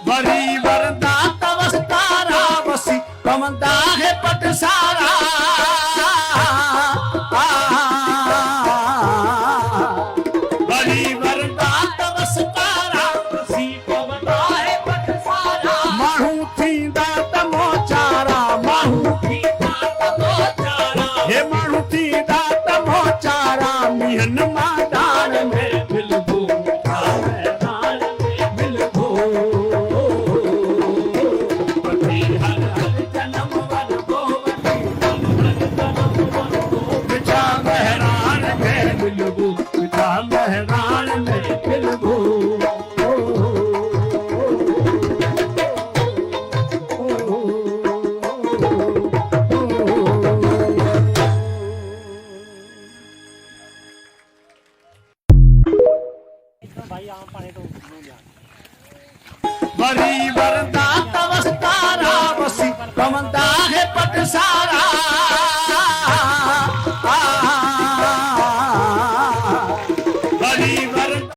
बड़ी वरदा तवस्तारा वसी कमंदा है पट सारा बड़ी वरदा तवस्तारा वसी कमंदा है पट सारा माहू थींदा तमो चारा माहू थींदा तमो चारा हे माहू थींदा तमो चारा मिहन मैदान में बिलबो मैदान में बिलबो पति हर हर जन्म वर गोवती पिता मेहरान में बिलबो पिता मेहरान में बिलबो भाई आम पानी तो बड़ी वरदा